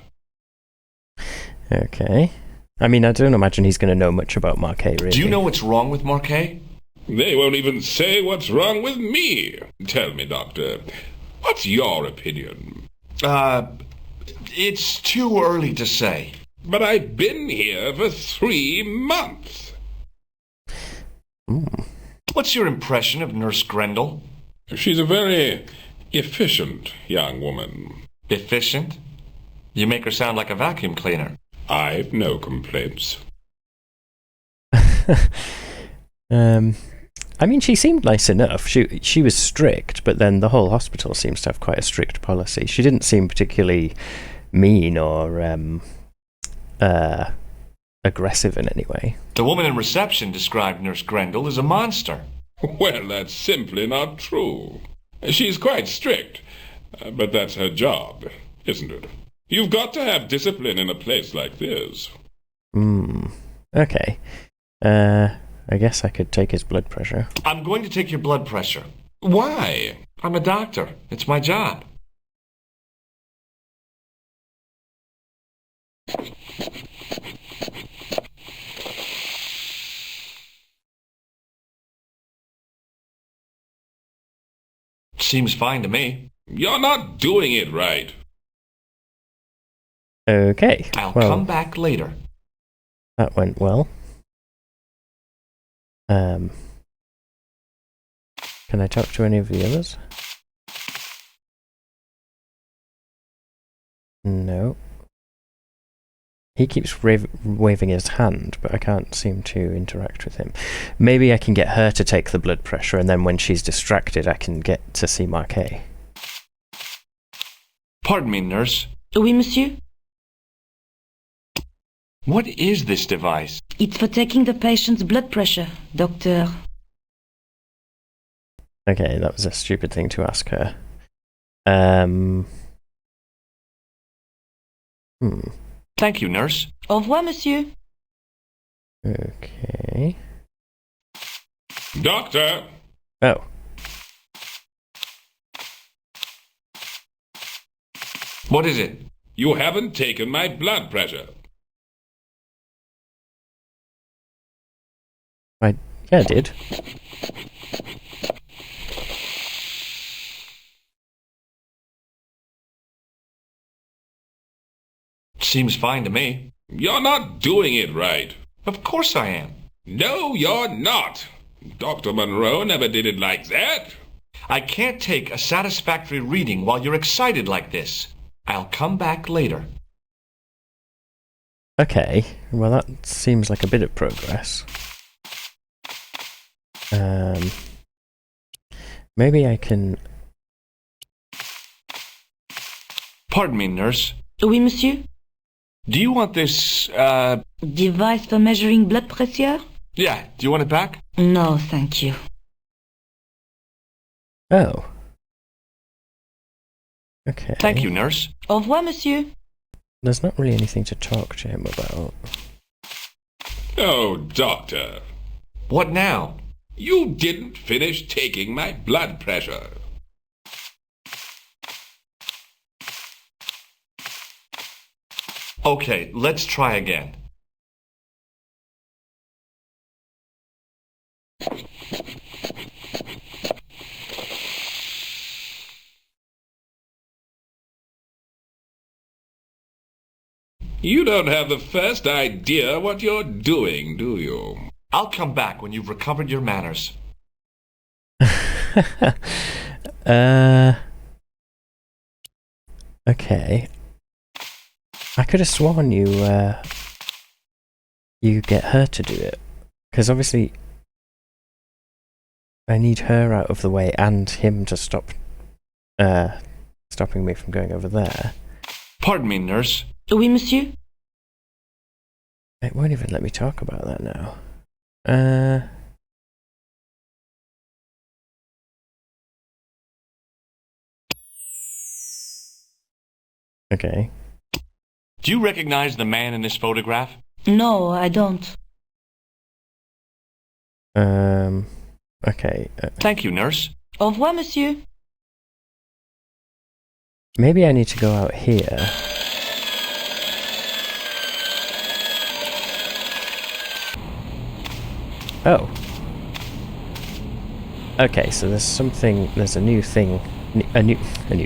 [SPEAKER 1] Okay. I mean, I don't imagine he's going to know much about Marquet, really.
[SPEAKER 13] Do you know what's wrong with Marquet?
[SPEAKER 14] They won't even say what's wrong with me. Tell me, Doctor, what's your opinion?
[SPEAKER 13] It's too early to say.
[SPEAKER 14] But I've been here for 3 months.
[SPEAKER 13] What's your impression of Nurse Grendel?
[SPEAKER 14] She's a very efficient young woman.
[SPEAKER 13] Efficient? You make her sound like a vacuum cleaner.
[SPEAKER 14] I've no complaints.
[SPEAKER 1] I mean, she seemed nice enough. She was strict, but then the whole hospital seems to have quite a strict policy. She didn't seem particularly mean or aggressive in any way.
[SPEAKER 13] The woman in reception described Nurse Grendel as a monster.
[SPEAKER 14] Well, that's simply not true. She's quite strict, but that's her job, isn't it? You've got to have discipline in a place like this.
[SPEAKER 1] Okay. I guess I could take his blood pressure.
[SPEAKER 13] I'm going to take your blood pressure.
[SPEAKER 14] Why?
[SPEAKER 13] I'm a doctor. It's my job. Seems fine to me.
[SPEAKER 14] You're not doing it right.
[SPEAKER 1] Okay.
[SPEAKER 13] I'll come back later.
[SPEAKER 1] That went well. Can I talk to any of the others? No. He keeps waving his hand, but I can't seem to interact with him. Maybe I can get her to take the blood pressure, and then when she's distracted, I can get to see Marquet.
[SPEAKER 13] Pardon me, nurse.
[SPEAKER 12] Oui, monsieur?
[SPEAKER 13] What is this device?
[SPEAKER 12] It's for taking the patient's blood pressure, doctor.
[SPEAKER 1] Okay, that was a stupid thing to ask her.
[SPEAKER 13] Thank you, nurse.
[SPEAKER 12] Au revoir, monsieur.
[SPEAKER 1] Okay.
[SPEAKER 14] Doctor!
[SPEAKER 1] Oh.
[SPEAKER 13] What is it?
[SPEAKER 14] You haven't taken my blood pressure.
[SPEAKER 1] Yeah, I did.
[SPEAKER 13] Seems fine to me.
[SPEAKER 14] You're not doing it right.
[SPEAKER 13] Of course I am.
[SPEAKER 14] No, you're not. Dr. Monroe never did it like that.
[SPEAKER 13] I can't take a satisfactory reading while you're excited like this. I'll come back later.
[SPEAKER 1] Okay, well that seems like a bit of progress. Maybe I can...
[SPEAKER 13] Pardon me, nurse.
[SPEAKER 12] Oui, monsieur?
[SPEAKER 13] Do you want this,
[SPEAKER 12] Device for measuring blood pressure?
[SPEAKER 13] Yeah, do you want it back?
[SPEAKER 12] No, thank you.
[SPEAKER 1] Oh. Okay.
[SPEAKER 13] Thank you, nurse.
[SPEAKER 12] Au revoir, monsieur.
[SPEAKER 1] There's not really anything to talk to him about.
[SPEAKER 14] Oh, doctor.
[SPEAKER 13] What now?
[SPEAKER 14] You didn't finish taking my blood pressure.
[SPEAKER 13] Okay, let's try again.
[SPEAKER 14] You don't have the first idea what you're doing, do you?
[SPEAKER 13] I'll come back when you've recovered your manners.
[SPEAKER 1] Okay. I could have sworn you get her to do it. Because obviously I need her out of the way and him to stop stopping me from going over there.
[SPEAKER 13] Pardon me, nurse.
[SPEAKER 12] Oui, monsieur?
[SPEAKER 1] It won't even let me talk about that now. Okay.
[SPEAKER 13] Do you recognize the man in this photograph?
[SPEAKER 12] No, I don't.
[SPEAKER 1] Okay.
[SPEAKER 13] Thank you, nurse.
[SPEAKER 12] Au revoir, monsieur.
[SPEAKER 1] Maybe I need to go out here. Oh. Okay, so there's a new thing. A new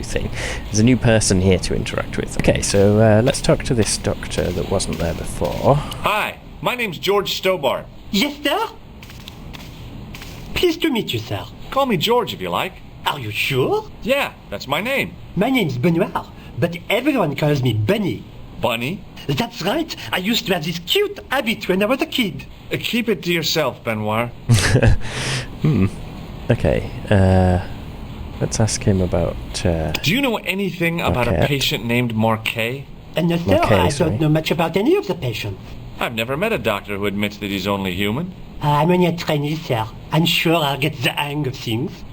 [SPEAKER 1] thing. There's a new person here to interact with. Okay, so let's talk to this doctor that wasn't there before.
[SPEAKER 13] Hi, my name's Georg Stobbart.
[SPEAKER 15] Yes, sir? Pleased to meet you, sir.
[SPEAKER 13] Call me George if you like.
[SPEAKER 15] Are you sure?
[SPEAKER 13] Yeah, that's my name.
[SPEAKER 15] My name's Benoit, but everyone calls me Bunny.
[SPEAKER 13] Bunny?
[SPEAKER 15] That's right. I used to have this cute habit when I was a kid.
[SPEAKER 13] Keep it to yourself, Benoit.
[SPEAKER 1] Okay, let's ask him about...
[SPEAKER 13] Do you know anything about a patient named Marquet?
[SPEAKER 15] No, sir, I don't know much about any of the patients.
[SPEAKER 13] I've never met a doctor who admits that he's only human.
[SPEAKER 15] I'm only a trainee, sir. I'm sure I'll get the hang of things.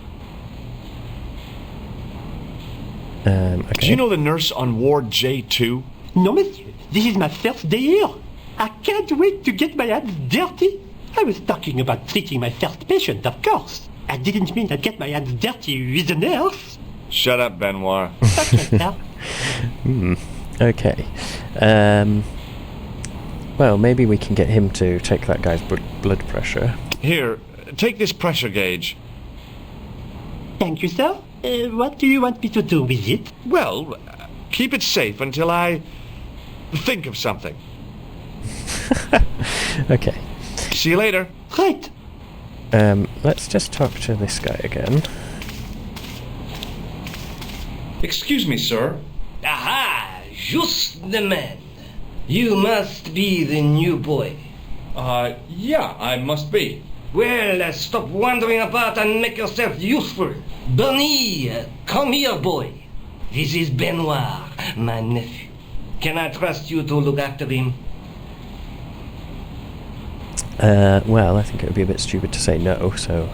[SPEAKER 1] Okay.
[SPEAKER 13] Do you know the nurse on Ward J2?
[SPEAKER 15] No, monsieur. This is my first day here. I can't wait to get my hands dirty. I was talking about treating my first patient, of course. I didn't mean I'd get my hands dirty with a nurse.
[SPEAKER 13] Shut up, Benoit.
[SPEAKER 15] Okay, sir.
[SPEAKER 1] Okay. Well, maybe we can get him to take that guy's blood pressure.
[SPEAKER 13] Here, take this pressure gauge.
[SPEAKER 15] Thank you, sir. What do you want me to do with it?
[SPEAKER 13] Well, keep it safe until I think of something.
[SPEAKER 1] Okay.
[SPEAKER 13] See you later.
[SPEAKER 15] Right.
[SPEAKER 1] Let's just talk to this guy again.
[SPEAKER 8] Excuse me, sir. Aha! Just the man. You must be the new boy.
[SPEAKER 13] Yeah, I must be.
[SPEAKER 8] Well, stop wandering about and make yourself useful. Bunny, come here, boy. This is Benoit, my nephew. Can I trust you to look after him?
[SPEAKER 1] Well, I think it would be a bit stupid to say no, so...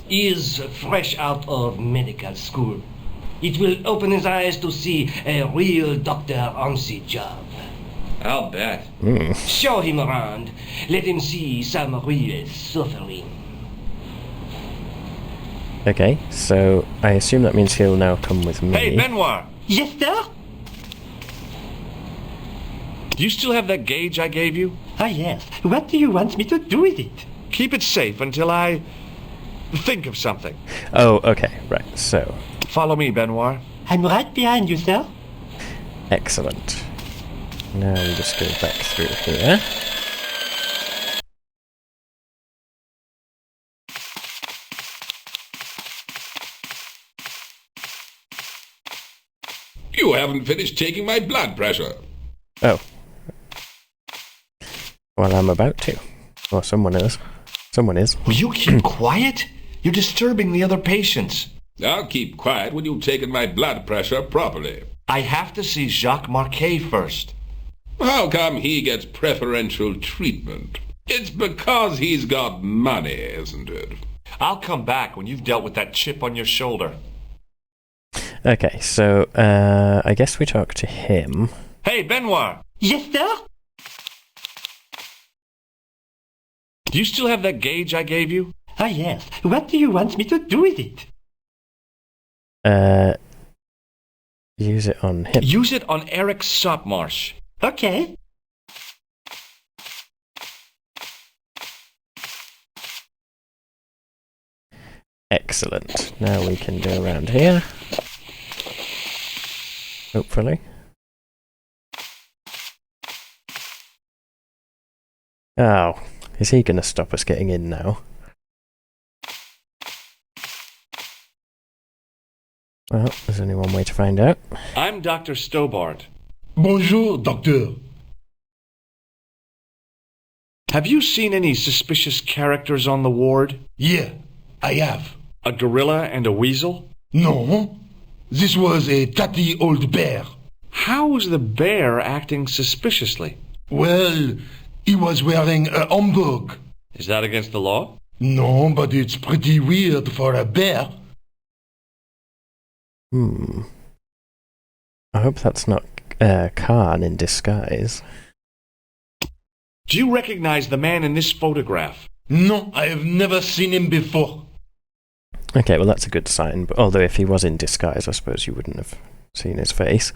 [SPEAKER 8] He is fresh out of medical school. It will open his eyes to see a real doctor on the job.
[SPEAKER 13] I'll bet.
[SPEAKER 8] Show him around. Let him see some real suffering.
[SPEAKER 1] Okay, so I assume that means he'll now come with me.
[SPEAKER 13] Hey, Benoit!
[SPEAKER 15] Yes, sir?
[SPEAKER 13] Do you still have that gauge I gave you?
[SPEAKER 15] Ah, yes. What do you want me to do with it?
[SPEAKER 13] Keep it safe until I think of something.
[SPEAKER 1] Oh, okay, right, so...
[SPEAKER 13] Follow me, Benoit.
[SPEAKER 15] I'm right behind you, sir.
[SPEAKER 1] Excellent. Now we just go back through here.
[SPEAKER 14] You haven't finished taking my blood pressure.
[SPEAKER 1] Oh. Well, I'm about to. Or someone is. Someone is.
[SPEAKER 13] Will you keep quiet? You're disturbing the other patients.
[SPEAKER 14] I'll keep quiet when you've taken my blood pressure properly.
[SPEAKER 13] I have to see Jacques Marquet first.
[SPEAKER 14] How come he gets preferential treatment? It's because he's got money, isn't it?
[SPEAKER 13] I'll come back when you've dealt with that chip on your shoulder.
[SPEAKER 1] Okay, so, I guess we talk to him.
[SPEAKER 13] Hey, Benoit!
[SPEAKER 15] Yes, sir?
[SPEAKER 13] Do you still have that gauge I gave you?
[SPEAKER 15] Ah, yes. What do you want me to do with it?
[SPEAKER 1] Use it on him.
[SPEAKER 13] Use it on Eric Sopmarsh.
[SPEAKER 15] Okay.
[SPEAKER 1] Excellent. Now we can go around here. Hopefully. Oh, is he going to stop us getting in now? Well, there's only one way to find out.
[SPEAKER 13] I'm Dr. Stobbart.
[SPEAKER 9] Bonjour, docteur.
[SPEAKER 13] Have you seen any suspicious characters on the ward?
[SPEAKER 9] Yeah, I have.
[SPEAKER 13] A gorilla and a weasel?
[SPEAKER 9] No.
[SPEAKER 16] This was a tatty old bear.
[SPEAKER 13] How was the bear acting suspiciously?
[SPEAKER 16] Well, he was wearing a homburg.
[SPEAKER 13] Is that against the law?
[SPEAKER 16] No, but it's pretty weird for a bear.
[SPEAKER 1] I hope that's not Khan in disguise.
[SPEAKER 13] Do you recognize the man in this photograph?
[SPEAKER 16] No, I have never seen him before.
[SPEAKER 1] Okay, well that's a good sign, but although if he was in disguise, I suppose you wouldn't have seen his face.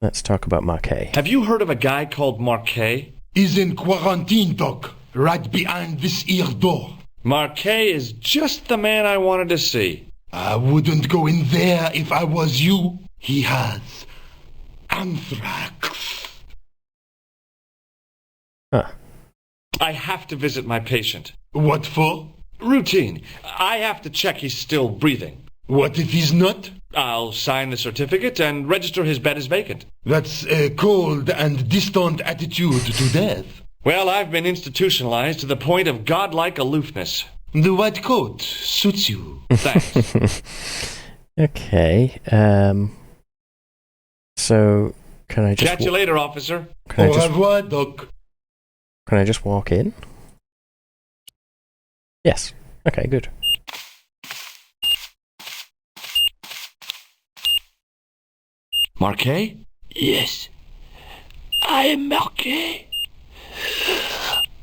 [SPEAKER 1] Let's talk about Marquet.
[SPEAKER 13] Have you heard of a guy called Marquet?
[SPEAKER 16] He's in quarantine, Doc, right behind this here door.
[SPEAKER 13] Marquet is just the man I wanted to see.
[SPEAKER 16] I wouldn't go in there if I was you. He has anthrax.
[SPEAKER 1] Huh.
[SPEAKER 13] I have to visit my patient.
[SPEAKER 16] What for?
[SPEAKER 13] Routine. I have to check he's still breathing.
[SPEAKER 16] What if he's not?
[SPEAKER 13] I'll sign the certificate and register his bed as vacant.
[SPEAKER 16] That's a cold and distant attitude to death.
[SPEAKER 13] Well, I've been institutionalized to the point of godlike aloofness.
[SPEAKER 16] The white coat suits you.
[SPEAKER 13] Thanks.
[SPEAKER 1] Okay, so can I just...
[SPEAKER 13] Catch you later, officer.
[SPEAKER 16] Au revoir, Doc.
[SPEAKER 1] Can I just walk in? Yes. Okay, good.
[SPEAKER 13] Marquet?
[SPEAKER 17] Yes, I am Marquet.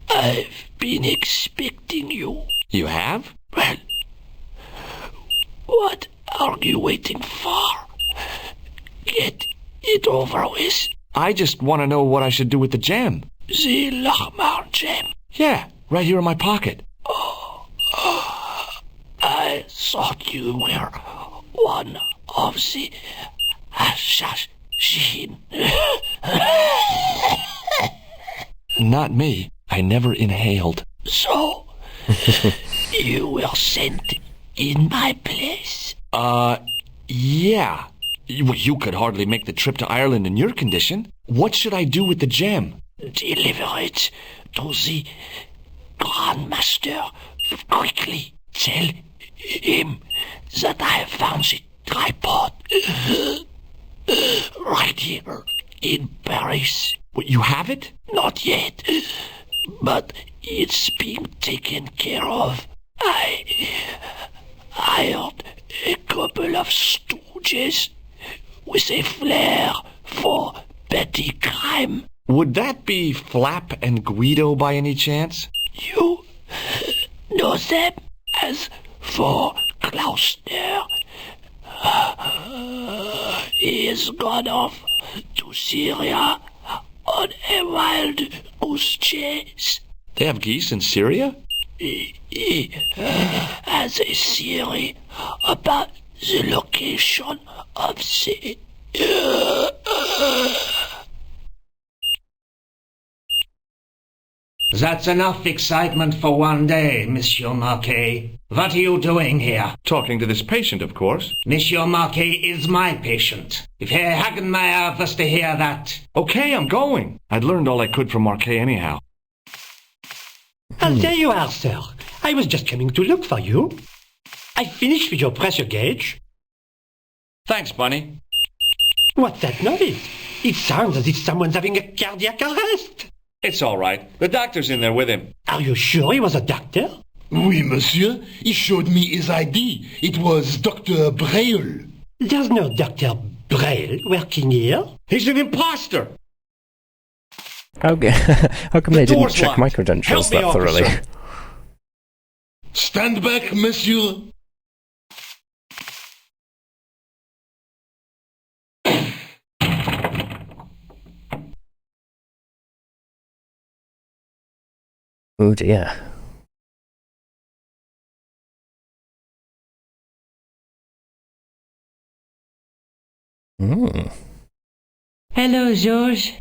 [SPEAKER 17] I've been expecting you.
[SPEAKER 13] You have?
[SPEAKER 17] Well, what are you waiting for? Get it over with.
[SPEAKER 13] I just want to know what I should do with the gem.
[SPEAKER 17] The Lahmar gem.
[SPEAKER 13] Yeah, right here in my pocket.
[SPEAKER 17] I thought you were one of the assassin.
[SPEAKER 13] Not me. I never inhaled.
[SPEAKER 17] So, you were sent in my place?
[SPEAKER 13] Yeah. You could hardly make the trip to Ireland in your condition. What should I do with the gem?
[SPEAKER 17] Deliver it to the Grand Master quickly. Tell him that I have found the tripod right here in Paris.
[SPEAKER 13] What, you have it?
[SPEAKER 17] Not yet, but it's being taken care of. I hired a couple of stooges with a flair for petty crime.
[SPEAKER 13] Would that be Flap and Guido by any chance?
[SPEAKER 17] You know them as for Klausner. He has gone off to Syria on a wild goose chase.
[SPEAKER 13] They have geese in Syria?
[SPEAKER 17] He has a theory about the location of the...
[SPEAKER 8] That's enough excitement for one day, Monsieur Marquet. What are you doing here?
[SPEAKER 13] Talking to this patient, of course.
[SPEAKER 8] Monsieur Marquet is my patient. If Herr Hagenmeier was to hear that...
[SPEAKER 13] Okay, I'm going. I'd learned all I could from Marquet anyhow.
[SPEAKER 15] There you are, sir. I was just coming to look for you. I finished with your pressure gauge.
[SPEAKER 13] Thanks, Bunny.
[SPEAKER 15] What's that noise? It sounds as if someone's having a cardiac arrest.
[SPEAKER 13] It's all right. The doctor's in there with him.
[SPEAKER 15] Are you sure he was a doctor?
[SPEAKER 16] Oui, monsieur. He showed me his ID. It was Dr. Braille.
[SPEAKER 15] There's no Dr. Braille working here.
[SPEAKER 13] He's an imposter.
[SPEAKER 1] How come they didn't check
[SPEAKER 13] locked.
[SPEAKER 1] my credentials
[SPEAKER 13] Help me,
[SPEAKER 1] that thoroughly?
[SPEAKER 13] officer.
[SPEAKER 16] Stand back, monsieur.
[SPEAKER 1] Oh dear.
[SPEAKER 2] Hello, George.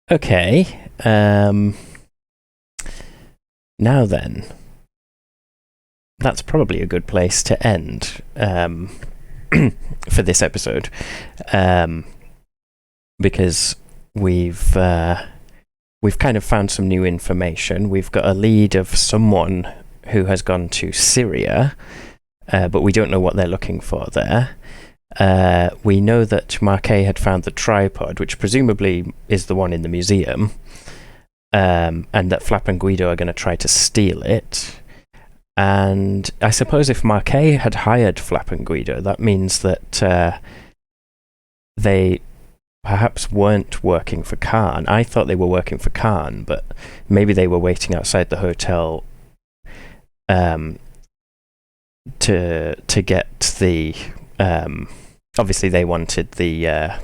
[SPEAKER 1] Okay. Now then. That's probably a good place to end for this episode. Because we've kind of found some new information. We've got a lead of someone who has gone to Syria but we don't know what they're looking for there. We know that Marquet had found the tripod, which presumably is the one in the museum, and that Flap and Guido are going to try to steal it. And I suppose if Marquet had hired Flap and Guido, that means that they perhaps weren't working for Khan. I thought they were working for Khan, but maybe they were waiting outside the hotel to get the... obviously they wanted the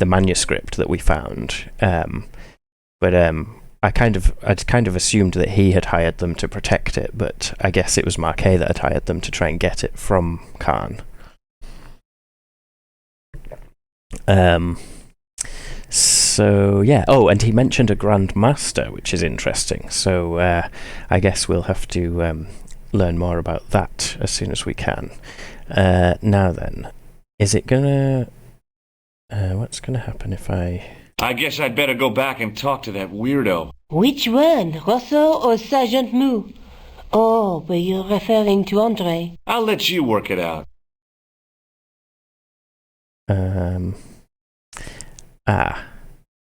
[SPEAKER 1] manuscript that we found, but I'd kind of assumed that he had hired them to protect it, but I guess it was Marquet that had hired them to try and get it from Khan. So yeah. Oh, and he mentioned a Grand Master, which is interesting. So I guess we'll have to learn more about that as soon as we can. Now then, is it gonna... what's gonna happen if I
[SPEAKER 13] guess I'd better go back and talk to that weirdo.
[SPEAKER 12] Which one, Rousseau or Sergeant Mou? Oh, but you're referring to Andre.
[SPEAKER 13] I'll let you work it out.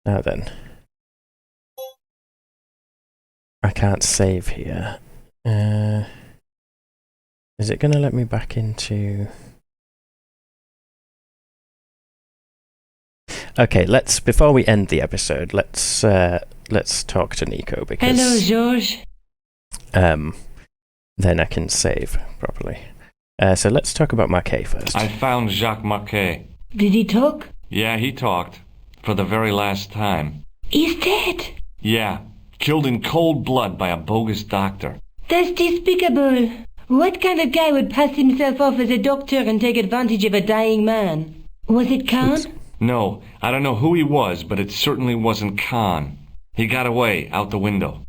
[SPEAKER 1] Now then. I can't save here. Is it going to let me back into... Okay, before we end the episode, let's talk to Nico, because...
[SPEAKER 2] Hello, George.
[SPEAKER 1] Then I can save properly. So let's talk about Marquet first.
[SPEAKER 13] I found Jacques Marquet.
[SPEAKER 12] Did he talk?
[SPEAKER 13] Yeah, he talked. For the very last time.
[SPEAKER 12] He's dead.
[SPEAKER 13] Yeah, killed in cold blood by a bogus doctor.
[SPEAKER 12] That's despicable. What kind of guy would pass himself off as a doctor and take advantage of a dying man? Was it Khan?
[SPEAKER 1] Oops.
[SPEAKER 13] No, I don't know who he was, but it certainly wasn't Khan. He got away, out the window.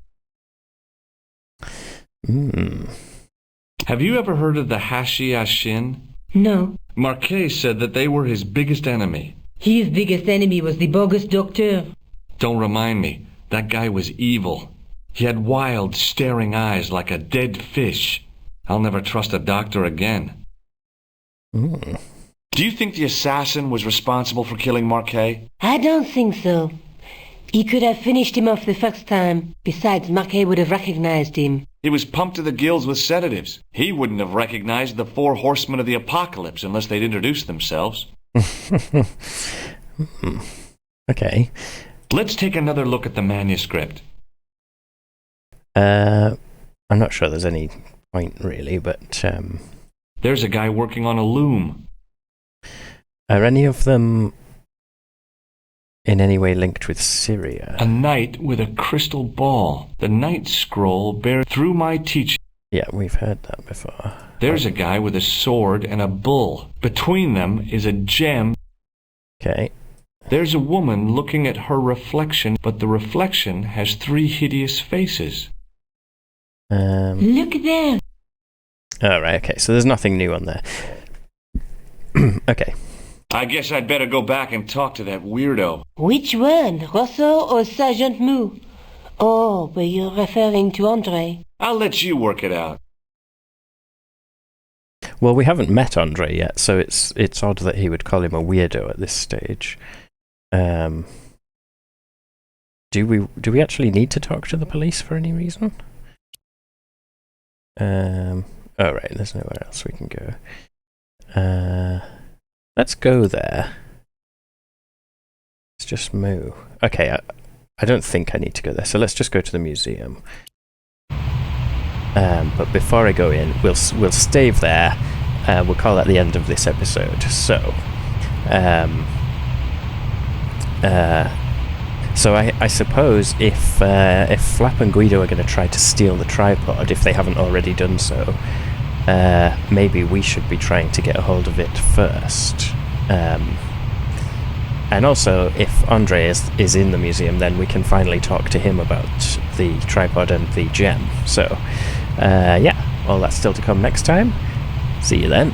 [SPEAKER 13] Have you ever heard of the Hashi-Ashin?
[SPEAKER 12] No.
[SPEAKER 13] Marquet said that they were his biggest enemy.
[SPEAKER 12] His biggest enemy was the bogus doctor.
[SPEAKER 13] Don't remind me. That guy was evil. He had wild, staring eyes like a dead fish. I'll never trust a doctor again. Do you think the assassin was responsible for killing Marquet?
[SPEAKER 12] I don't think so. He could have finished him off the first time. Besides, Marquet would have recognized him.
[SPEAKER 13] He was pumped to the gills with sedatives. He wouldn't have recognized the 4 horsemen of the apocalypse unless they'd introduced themselves.
[SPEAKER 1] Okay.
[SPEAKER 13] Let's take another look at the manuscript.
[SPEAKER 1] I'm not sure there's any point really, but...
[SPEAKER 13] There's a guy working on a loom.
[SPEAKER 1] Are any of them in any way linked with Syria?
[SPEAKER 13] A knight with a crystal ball. The night scroll bears through my teaching.
[SPEAKER 1] Yeah, we've heard that before.
[SPEAKER 13] There's a guy with a sword and a bull. Between them is a gem.
[SPEAKER 1] Okay.
[SPEAKER 13] There's a woman looking at her reflection, but the reflection has 3 hideous faces.
[SPEAKER 12] Look there.
[SPEAKER 1] Alright, okay, so there's nothing new on there. Okay.
[SPEAKER 13] I guess I'd better go back and talk to that weirdo.
[SPEAKER 12] Which one, Rousseau or Sergeant Mou? Oh, but you're referring to Andre.
[SPEAKER 13] I'll let you work it out.
[SPEAKER 1] Well, we haven't met Andre yet, so it's odd that he would call him a weirdo at this stage. Do we actually need to talk to the police for any reason? Oh right, there's nowhere else we can go. Let's go there. Let's just move. Okay, I don't think I need to go there, so let's just go to the museum. But before I go in, we'll stave there. We'll call that the end of this episode. So, I suppose if Flap and Guido are going to try to steal the tripod, if they haven't already done so, maybe we should be trying to get a hold of it first. And also, if Andre is in the museum, then we can finally talk to him about the tripod and the gem. So, yeah, all that's still to come next time. See you then.